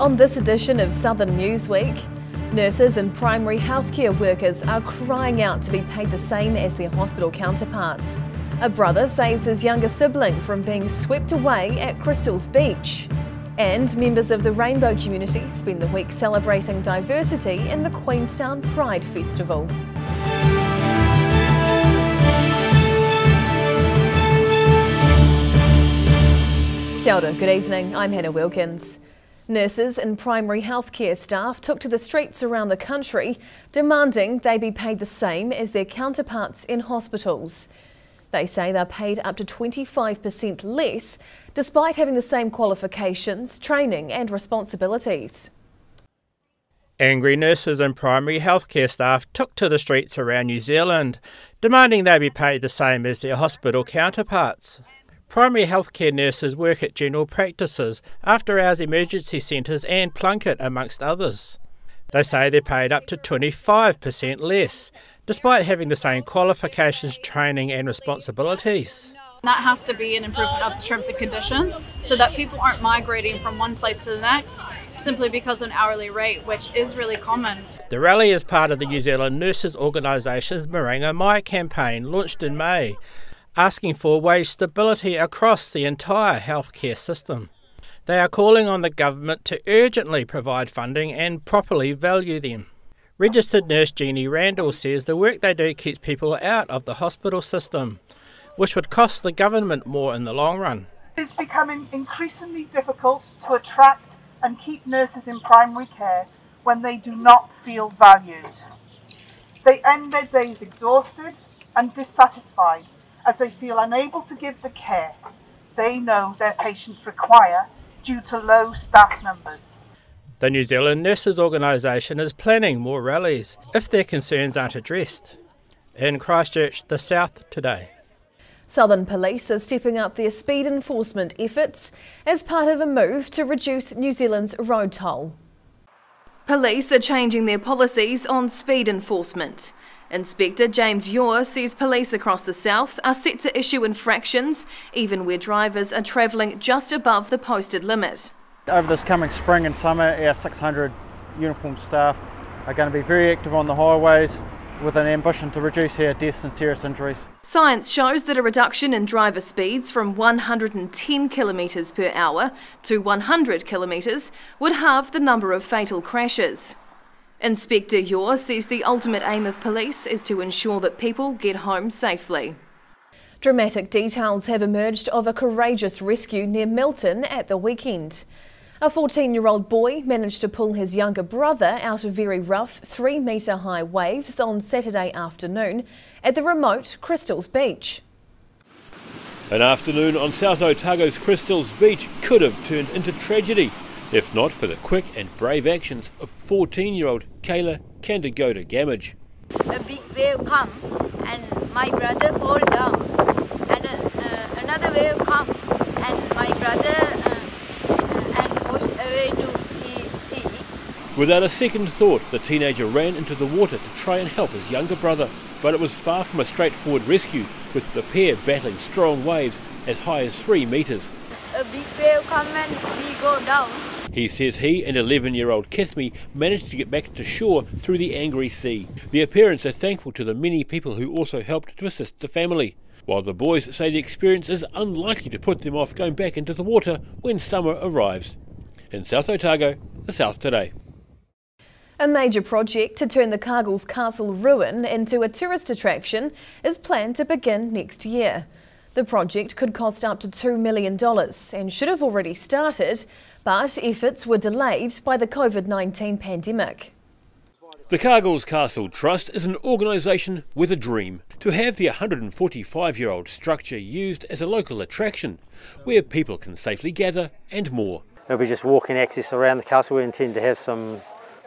On this edition of Southern Newsweek, nurses and primary healthcare workers are crying out to be paid the same as their hospital counterparts. A brother saves his younger sibling from being swept away at Crystal's beach. And members of the rainbow community spend the week celebrating diversity in the Queenstown Pride Festival. Kia ora, good evening, I'm Hannah Wilkins. Nurses and primary healthcare staff took to the streets around the country demanding they be paid the same as their counterparts in hospitals. They say they're paid up to 25% less despite having the same qualifications, training and responsibilities. Angry nurses and primary healthcare staff took to the streets around New Zealand demanding they be paid the same as their hospital counterparts. Primary healthcare nurses work at general practices, after-hours emergency centres and Plunket, amongst others. They say they're paid up to 25% less, despite having the same qualifications, training and responsibilities. That has to be an improvement of the terms and conditions so that people aren't migrating from one place to the next simply because of an hourly rate, which is really common. The rally is part of the New Zealand Nurses Organisation's Marenga Mai campaign, launched in May, asking for wage stability across the entire healthcare system. They are calling on the government to urgently provide funding and properly value them. Registered nurse Jeannie Randall says the work they do keeps people out of the hospital system, which would cost the government more in the long run. It's becoming increasingly difficult to attract and keep nurses in primary care when they do not feel valued. They end their days exhausted and dissatisfied as they feel unable to give the care they know their patients require due to low staff numbers. The New Zealand Nurses Organisation is planning more rallies if their concerns aren't addressed. In Christchurch, the South today. Southern Police are stepping up their speed enforcement efforts as part of a move to reduce New Zealand's road toll. Police are changing their policies on speed enforcement. Inspector James Yor says police across the south are set to issue infractions even where drivers are travelling just above the posted limit. Over this coming spring and summer, our 600 uniformed staff are going to be very active on the highways with an ambition to reduce our deaths and serious injuries. Science shows that a reduction in driver speeds from 110 km per hour to 100 km would halve the number of fatal crashes. Inspector Yor says the ultimate aim of police is to ensure that people get home safely. Dramatic details have emerged of a courageous rescue near Milton at the weekend. A 14-year-old boy managed to pull his younger brother out of very rough 3-metre-high waves on Saturday afternoon at the remote Crystal's beach. An afternoon on South Otago's Crystal's beach could have turned into tragedy if not for the quick and brave actions of 14-year-old Kayla Kandagoda Gamage. A big wave come and my brother fall down, and another wave come and my brother and pushed away to the sea. Without a second thought, the teenager ran into the water to try and help his younger brother, but it was far from a straightforward rescue, with the pair battling strong waves as high as 3 metres. A big wave come and we go down. He says he and 11-year-old Kithmi managed to get back to shore through the angry sea. The parents are thankful to the many people who also helped to assist the family, while the boys say the experience is unlikely to put them off going back into the water when summer arrives. In South Otago, the South today. A major project to turn the Cargill's Castle ruin into a tourist attraction is planned to begin next year. The project could cost up to $2 million and should have already started, but efforts were delayed by the COVID-19 pandemic. The Cargill's Castle Trust is an organisation with a dream to have the 145-year-old structure used as a local attraction where people can safely gather and more. There'll be just walking access around the castle. We intend to have some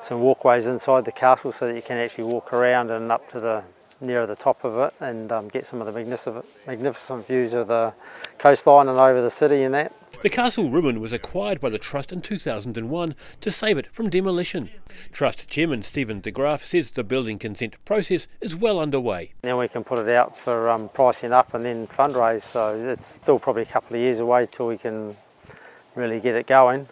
walkways inside the castle so that you can actually walk around and up to the nearer the top of it and get some of the magnificent views of the coastline and over the city and that. The castle ruin was acquired by the Trust in 2001 to save it from demolition. Trust Chairman Stephen de Graaf says the building consent process is well underway. Now we can put it out for pricing up and then fundraise, so it's still probably a couple of years away till we can really get it going.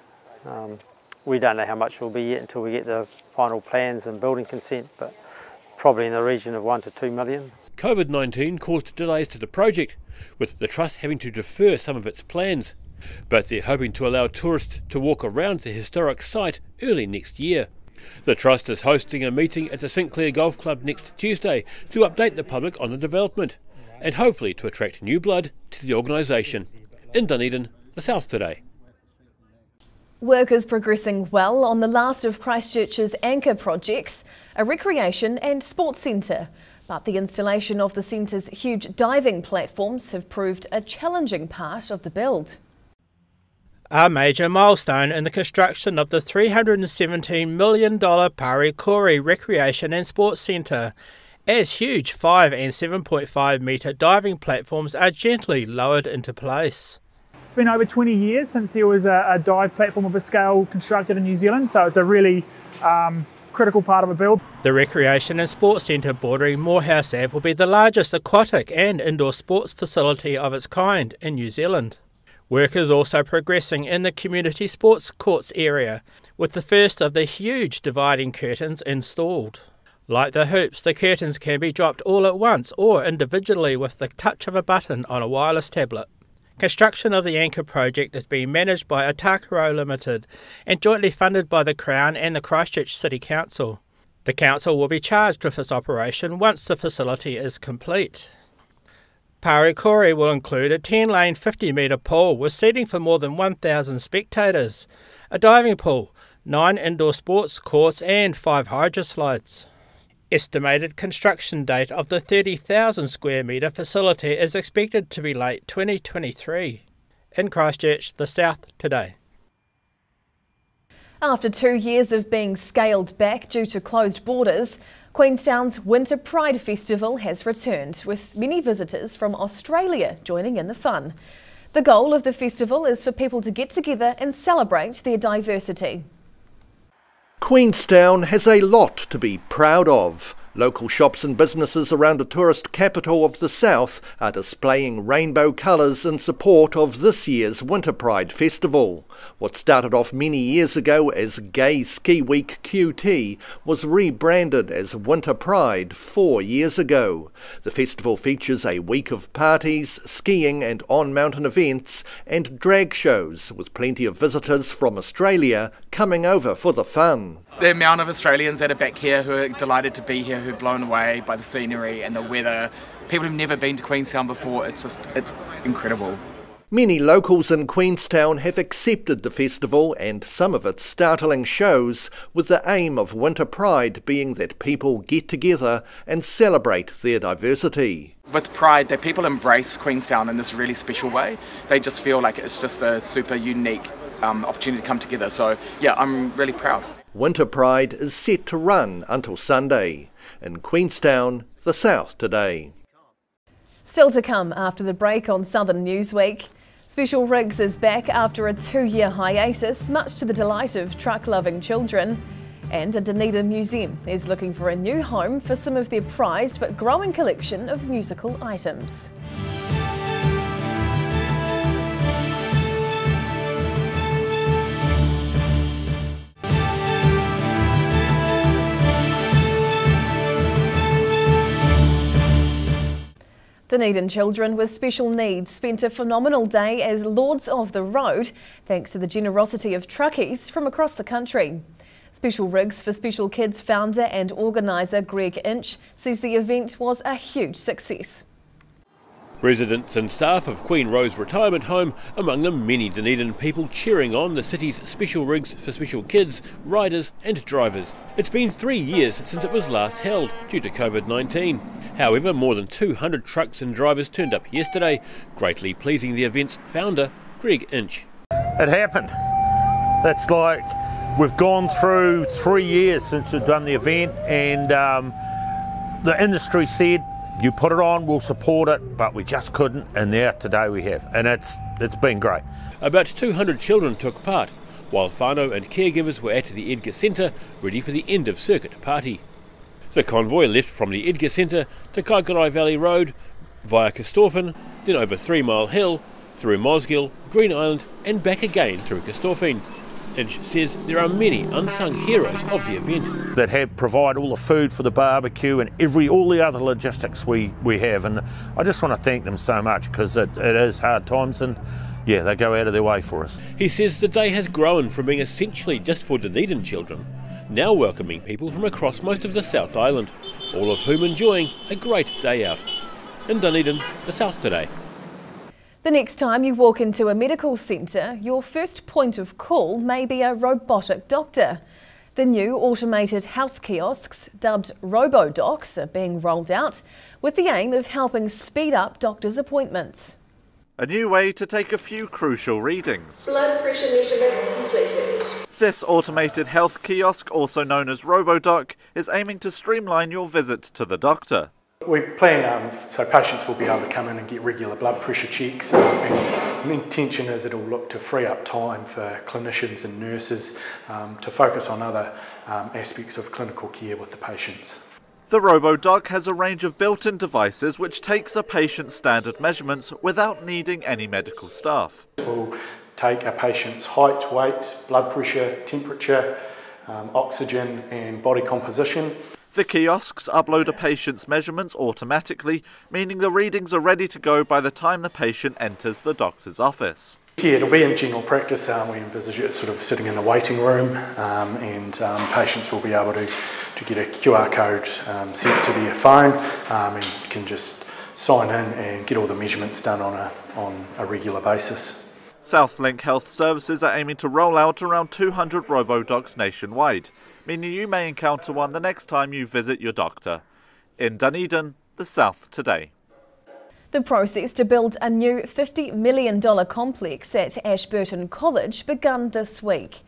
We don't know how much it will be yet until we get the final plans and building consent, but probably in the region of 1 to 2 million. COVID-19 caused delays to the project, with the Trust having to defer some of its plans. But they're hoping to allow tourists to walk around the historic site early next year. The Trust is hosting a meeting at the St Clair Golf Club next Tuesday to update the public on the development, and hopefully to attract new blood to the organisation. In Dunedin, the South Today. Work is progressing well on the last of Christchurch's anchor projects, a recreation and sports centre. But the installation of the centre's huge diving platforms have proved a challenging part of the build. A major milestone in the construction of the $317 million Parikori Recreation and Sports Centre, as huge 5 and 7.5 metre diving platforms are gently lowered into place. It's been over 20 years since there was a dive platform of a scale constructed in New Zealand, so it's a really critical part of a build. The Recreation and Sports Centre bordering Morehouse Ave will be the largest aquatic and indoor sports facility of its kind in New Zealand. Work is also progressing in the community sports courts area, with the first of the huge dividing curtains installed. Like the hoops, the curtains can be dropped all at once or individually with the touch of a button on a wireless tablet. Construction of the anchor project is being managed by Atakaro Limited and jointly funded by the Crown and the Christchurch City Council. The council will be charged with its operation once the facility is complete. Parikori will include a 10-lane 50-metre pool with seating for more than 1,000 spectators, a diving pool, 9 indoor sports courts and 5 hydroslides. Estimated construction date of the 30,000 square metre facility is expected to be late 2023. In Christchurch, the South Today. After 2 years of being scaled back due to closed borders, Queenstown's Winter Pride Festival has returned, with many visitors from Australia joining in the fun. The goal of the festival is for people to get together and celebrate their diversity. Queenstown has a lot to be proud of. Local shops and businesses around the tourist capital of the South are displaying rainbow colours in support of this year's Winter Pride Festival. What started off many years ago as Gay Ski Week QT was rebranded as Winter Pride 4 years ago. The festival features a week of parties, skiing and on-mountain events and drag shows, with plenty of visitors from Australia coming over for the fun. The amount of Australians that are back here who are delighted to be here, who are blown away by the scenery and the weather. People who've never been to Queenstown before, it's incredible. Many locals in Queenstown have accepted the festival and some of its startling shows, with the aim of Winter Pride being that people get together and celebrate their diversity. With Pride, that people embrace Queenstown in this really special way. They just feel like it's just a super unique opportunity to come together. So yeah, I'm really proud. Winter Pride is set to run until Sunday. In Queenstown, the South Today. Still to come after the break on Southern Newsweek. Special Rigs is back after a 2-year hiatus, much to the delight of truck-loving children. And a Dunedin museum is looking for a new home for some of their prized but growing collection of musical items. Dunedin children with special needs spent a phenomenal day as Lords of the Road, thanks to the generosity of truckies from across the country. Special Rigs for Special Kids founder and organiser Greg Inch says the event was a huge success. Residents and staff of Queen Rose Retirement Home, among them many Dunedin people cheering on the city's Special Rigs for Special Kids, riders and drivers. It's been 3 years since it was last held due to COVID-19. However, more than 200 trucks and drivers turned up yesterday, greatly pleasing the event's founder, Greg Inch. It happened. That's like we've gone through 3 years since we've done the event, and the industry said, you put it on, we'll support it, but we just couldn't, and now today we have, and it's been great. About 200 children took part, while whānau and caregivers were at the Edgar Centre, ready for the end of circuit party. The convoy left from the Edgar Centre to Kaikarai Valley Road, via Kistorfin, then over 3 Mile Hill, through Mosgiel, Green Island and back again through Kistorfin. Inch says there are many unsung heroes of the event. That have provide all the food for the barbecue and all the other logistics we have, and I just want to thank them so much because it is hard times, and yeah, they go out of their way for us. He says the day has grown from being essentially just for Dunedin children, now welcoming people from across most of the South Island, all of whom enjoying a great day out. In Dunedin, the South Today. The next time you walk into a medical centre, your first point of call may be a robotic doctor. The new automated health kiosks, dubbed RoboDocs, are being rolled out with the aim of helping speed up doctors' appointments. A new way to take a few crucial readings. Blood pressure measurement completed. This automated health kiosk, also known as RoboDoc, is aiming to streamline your visit to the doctor. We plan so patients will be able to come in and get regular blood pressure checks, and the intention is it'll look to free up time for clinicians and nurses to focus on other aspects of clinical care with the patients. The RoboDoc has a range of built-in devices which takes a patient's standard measurements without needing any medical staff. We'll take a patient's height, weight, blood pressure, temperature, oxygen and body composition. The kiosks upload a patient's measurements automatically, meaning the readings are ready to go by the time the patient enters the doctor's office. Yeah, it'll be in general practice. We envisage it sort of sitting in the waiting room, and patients will be able to get a QR code sent to their phone and can just sign in and get all the measurements done on a regular basis. Southlink Health Services are aiming to roll out around 200 RoboDocs nationwide, meaning you may encounter one the next time you visit your doctor. In Dunedin, the South Today. The process to build a new $50 million complex at Ashburton College begun this week.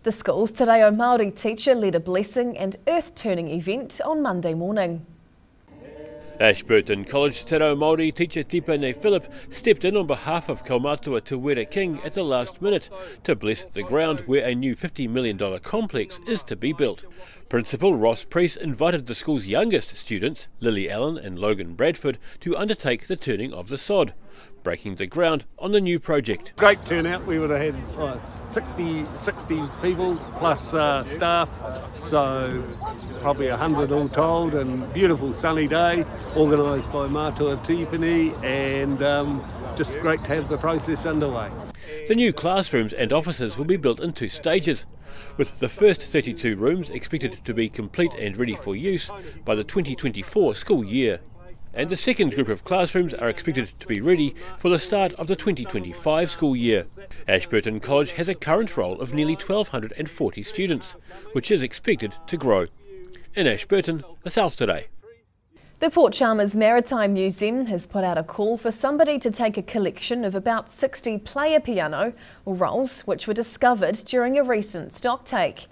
The school's Te Reo Māori teacher led a blessing and earth-turning event on Monday morning. Ashburton College Te Reo Māori teacher Tipene Phillip stepped in on behalf of Kaumatua Te Wera King at the last minute to bless the ground where a new $50 million complex is to be built. Principal Ross Priest invited the school's youngest students, Lily Allen and Logan Bradford, to undertake the turning of the sod, breaking the ground on the new project. Great turnout. We would have had 60 people plus staff, so probably 100 all told, and beautiful sunny day, organised by Mātua Tipene, and just great to have the process underway. The new classrooms and offices will be built in 2 stages, with the first 32 rooms expected to be complete and ready for use by the 2024 school year. And the second group of classrooms are expected to be ready for the start of the 2025 school year. Ashburton College has a current roll of nearly 1,240 students, which is expected to grow. In Ashburton, the South Today. The Port Chalmers Maritime Museum has put out a call for somebody to take a collection of about 60 player piano rolls which were discovered during a recent stock take.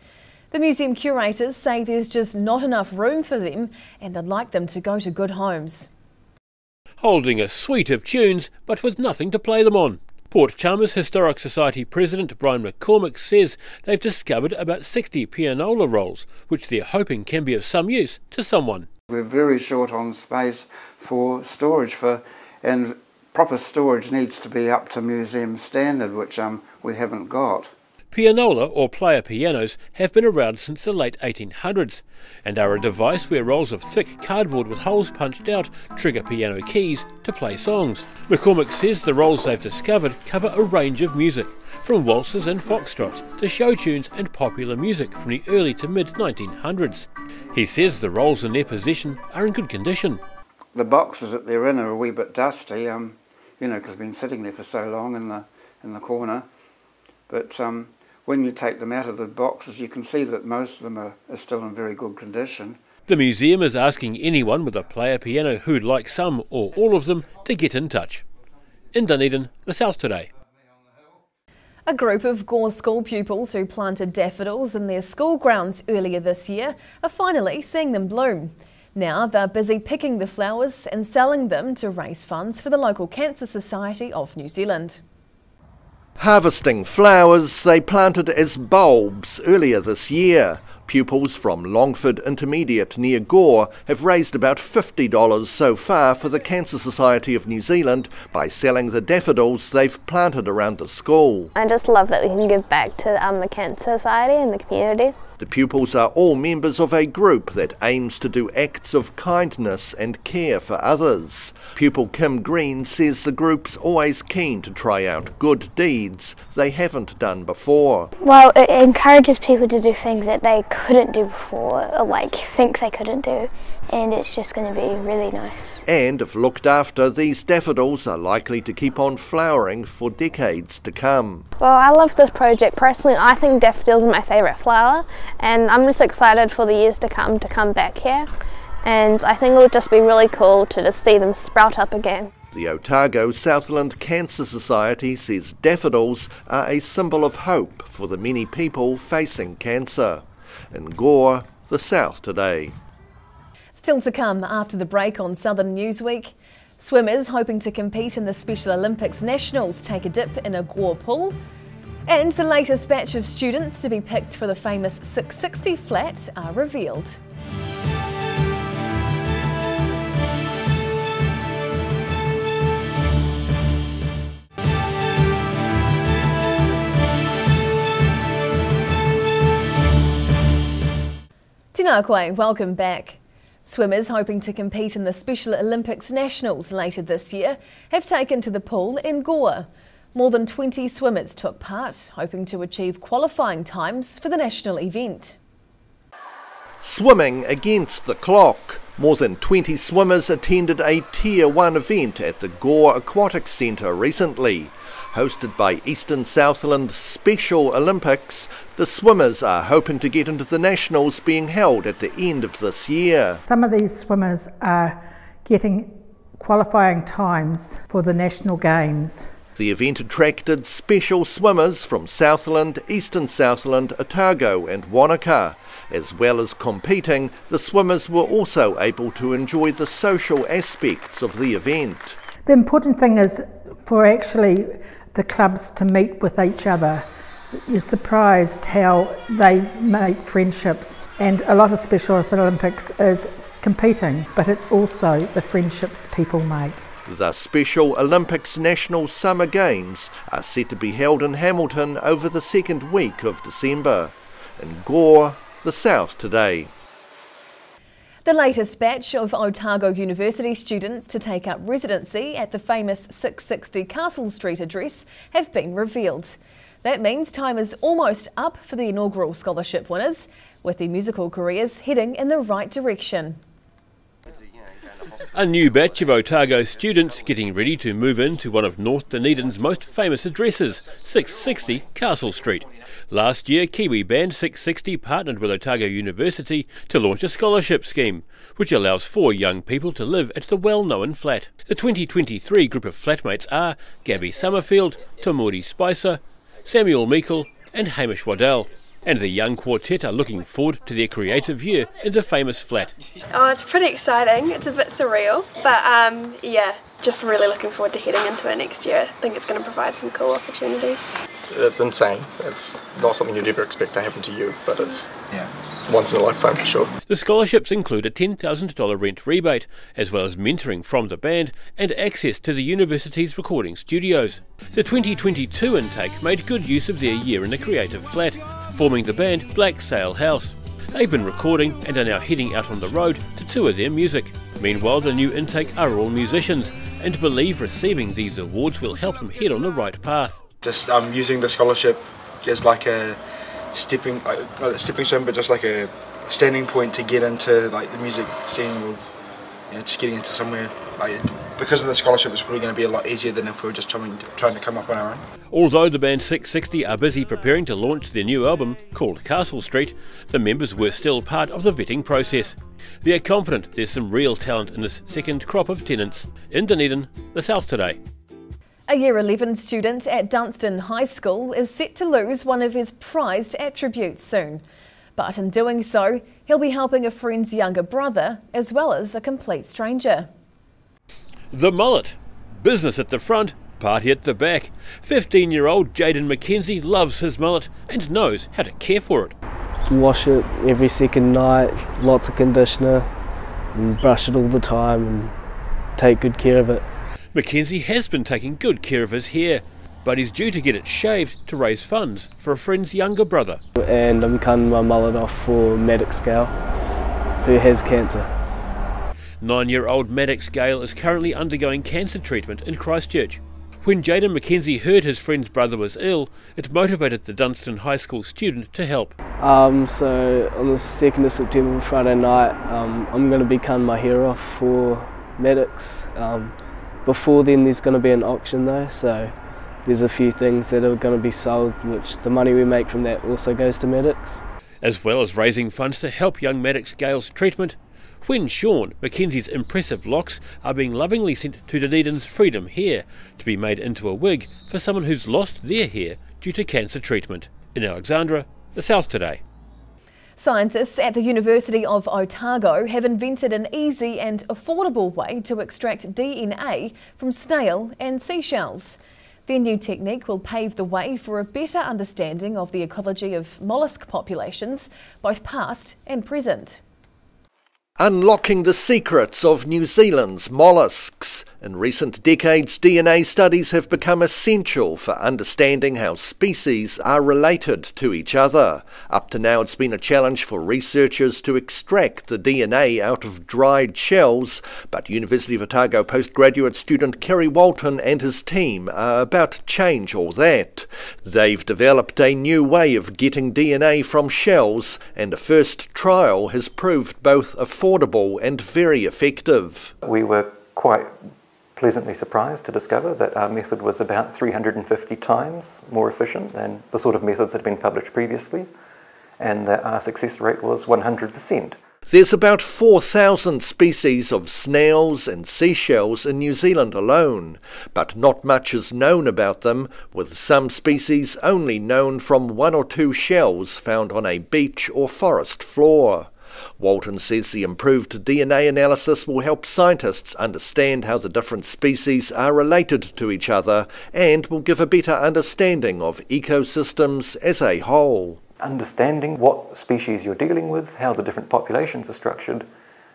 The museum curators say there's just not enough room for them and they'd like them to go to good homes. Holding a suite of tunes but with nothing to play them on. Port Chalmers Historic Society President Brian McCormick says they've discovered about 60 pianola rolls which they're hoping can be of some use to someone. We're very short on space for storage, and proper storage needs to be up to museum standard, which we haven't got. Pianola, or player pianos, have been around since the late 1800s and are a device where rolls of thick cardboard with holes punched out trigger piano keys to play songs. McCormick says the rolls they've discovered cover a range of music, from waltzes and foxtrots to show tunes and popular music from the early to mid-1900s. He says the rolls in their possession are in good condition. The boxes that they're in are a wee bit dusty, you know, because they've been sitting there for so long in the corner. But when you take them out of the boxes, you can see that most of them are still in very good condition. The museum is asking anyone with a player piano who'd like some or all of them to get in touch. In Dunedin, the South Today. A group of Gore school pupils who planted daffodils in their school grounds earlier this year are finally seeing them bloom. Now they're busy picking the flowers and selling them to raise funds for the local Cancer Society of New Zealand. Harvesting flowers they planted as bulbs earlier this year. Pupils from Longford Intermediate near Gore have raised about $50 so far for the Cancer Society of New Zealand by selling the daffodils they've planted around the school. I just love that we can give back to the Cancer Society and the community. The pupils are all members of a group that aims to do acts of kindness and care for others. Pupil Kim Green says the group's always keen to try out good deeds they haven't done before. Well, it encourages people to do things that they couldn't do before, or like think they couldn't do, and it's just going to be really nice. And if looked after, these daffodils are likely to keep on flowering for decades to come. Well, I love this project personally. I think daffodils are my favourite flower, and I'm just excited for the years to come back here, and I think it'll just be really cool to just see them sprout up again. The Otago Southland Cancer Society says daffodils are a symbol of hope for the many people facing cancer. In Gore, the South Today. Still to come after the break on Southern Newsweek. Swimmers hoping to compete in the Special Olympics Nationals take a dip in a Gore pool. And the latest batch of students to be picked for the famous 660 flat are revealed. Tēnā koe, welcome back. Swimmers hoping to compete in the Special Olympics Nationals later this year have taken to the pool in Gore. More than 20 swimmers took part, hoping to achieve qualifying times for the national event. Swimming against the clock. More than 20 swimmers attended a Tier 1 event at the Gore Aquatic Centre recently. Hosted by Eastern Southland Special Olympics, the swimmers are hoping to get into the Nationals being held at the end of this year. Some of these swimmers are getting qualifying times for the National Games. The event attracted special swimmers from Southland, Eastern Southland, Otago and Wanaka. As well as competing, the swimmers were also able to enjoy the social aspects of the event. The important thing is for actually the clubs to meet with each other. You're surprised how they make friendships, and a lot of Special Olympics is competing, but it's also the friendships people make. The Special Olympics National Summer Games are set to be held in Hamilton over the second week of December. In Gore, the South Today. The latest batch of Otago University students to take up residency at the famous 660 Castle Street address have been revealed. That means time is almost up for the inaugural scholarship winners, with their musical careers heading in the right direction. A new batch of Otago students getting ready to move into one of North Dunedin's most famous addresses, 660 Castle Street. Last year, Kiwi band 660 partnered with Otago University to launch a scholarship scheme, which allows 4 young people to live at the well-known flat. The 2023 group of flatmates are Gabby Summerfield, Tamuri Spicer, Samuel Meikle and Hamish Waddell. And the young quartet are looking forward to their creative year in the famous flat. Oh, it's pretty exciting. It's a bit surreal, but yeah, just really looking forward to heading into it next year. I think it's going to provide some cool opportunities. It's insane. It's not something you'd ever expect to happen to you, but it's once in a lifetime for sure. The scholarships include a $10,000 rent rebate, as well as mentoring from the band and access to the university's recording studios. The 2022 intake made good use of their year in the creative flat, forming the band Black Sail House. They've been recording and are now heading out on the road to tour their music. Meanwhile, the new intake are all musicians and believe receiving these awards will help them head on the right path. Just using the scholarship as like a stepping stone, but just like a standing point to get into like the music scene, or just getting into somewhere. Because of the scholarship, it's probably going to be a lot easier than if we were just trying to come up on our own. Although the band 660 are busy preparing to launch their new album, called Castle Street, the members were still part of the vetting process. They are confident there's some real talent in this second crop of tenants. In Dunedin, the South Today. A Year 11 student at Dunstan High School is set to lose one of his prized attributes soon. But in doing so, he'll be helping a friend's younger brother as well as a complete stranger. The mullet. Business at the front, party at the back. 15-year-old Jaden McKenzie loves his mullet and knows how to care for it. Wash it every second night, lots of conditioner, and brush it all the time and take good care of it. Mackenzie has been taking good care of his hair, but he's due to get it shaved to raise funds for a friend's younger brother. And I'm cutting my mullet off for Maddox Gale, who has cancer. 9-year-old Maddox Gale is currently undergoing cancer treatment in Christchurch. When Jaden McKenzie heard his friend's brother was ill, it motivated the Dunstan High School student to help. So on the 2nd of September, Friday night, I'm going to be cutting my hair off for Maddox. Before then there's going to be an auction though, so there's a few things that are going to be sold, which the money we make from that also goes to Maddox. As well as raising funds to help young Maddox Gale's treatment, when Sean, Mackenzie's impressive locks, are being lovingly sent to Dunedin's Freedom Hair to be made into a wig for someone who's lost their hair due to cancer treatment. In Alexandra, the South Today. Scientists at the University of Otago have invented an easy and affordable way to extract DNA from snail and seashells. Their new technique will pave the way for a better understanding of the ecology of mollusk populations, both past and present. Unlocking the secrets of New Zealand's molluscs. In recent decades, DNA studies have become essential for understanding how species are related to each other. Up to now, it's been a challenge for researchers to extract the DNA out of dried shells, but University of Otago postgraduate student Kerry Walton and his team are about to change all that. They've developed a new way of getting DNA from shells, and a first trial has proved both affordable and very effective. We were quite pleasantly surprised to discover that our method was about 350 times more efficient than the sort of methods that had been published previously, and that our success rate was 100%. There's about 4,000 species of snails and seashells in New Zealand alone, but not much is known about them, with some species only known from 1 or 2 shells found on a beach or forest floor. Walton says the improved DNA analysis will help scientists understand how the different species are related to each other and will give a better understanding of ecosystems as a whole. Understanding what species you're dealing with, how the different populations are structured,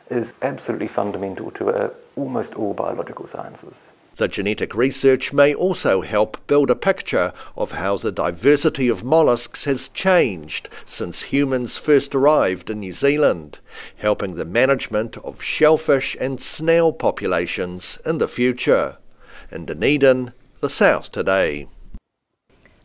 is absolutely fundamental to almost all biological sciences. The genetic research may also help build a picture of how the diversity of molluscs has changed since humans first arrived in New Zealand, helping the management of shellfish and snail populations in the future. In Dunedin, the South Today.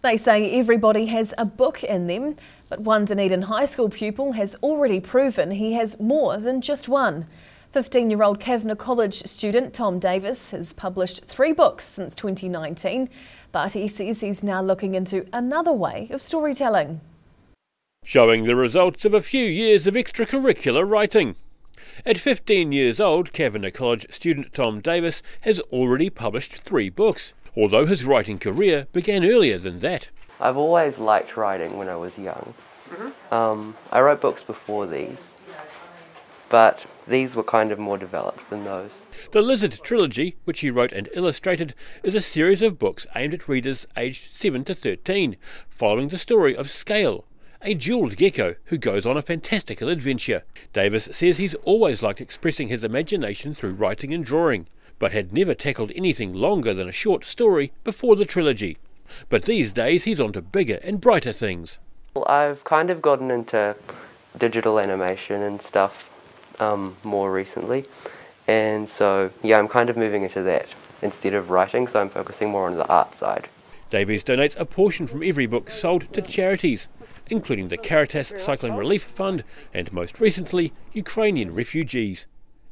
They say everybody has a book in them, but one Dunedin high school pupil has already proven he has more than just one. 15-year-old Kavanagh College student Tom Davis has published 3 books since 2019, but he says he's now looking into another way of storytelling. Showing the results of a few years of extracurricular writing. At 15 years old, Kavanagh College student Tom Davis has already published 3 books, although his writing career began earlier than that. I've always liked writing when I was young. I wrote books before these, but these were kind of more developed than those. The Lizard trilogy, which he wrote and illustrated, is a series of books aimed at readers aged 7 to 13, following the story of Scale, a jewelled gecko who goes on a fantastical adventure. Davis says he's always liked expressing his imagination through writing and drawing, but had never tackled anything longer than a short story before the trilogy. But these days he's on to bigger and brighter things. Well, I've kind of gotten into digital animation and stuff more recently, and so yeah, I'm kind of moving into that instead of writing, so I'm focusing more on the art side. Davies donates a portion from every book sold to charities, including the Caritas Cyclone Relief Fund and most recently Ukrainian refugees.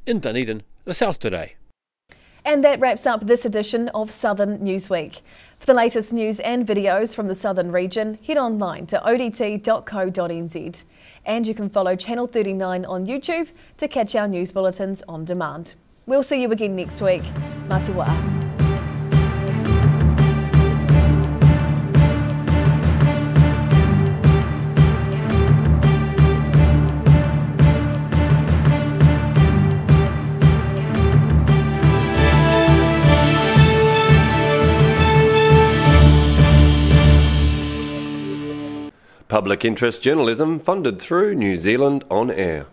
In Dunedin, the South Today. And that wraps up this edition of Southern Newsweek. For the latest news and videos from the Southern region, head online to odt.co.nz. And you can follow Channel 39 on YouTube to catch our news bulletins on demand. We'll see you again next week. Matua. Public interest journalism funded through New Zealand On Air.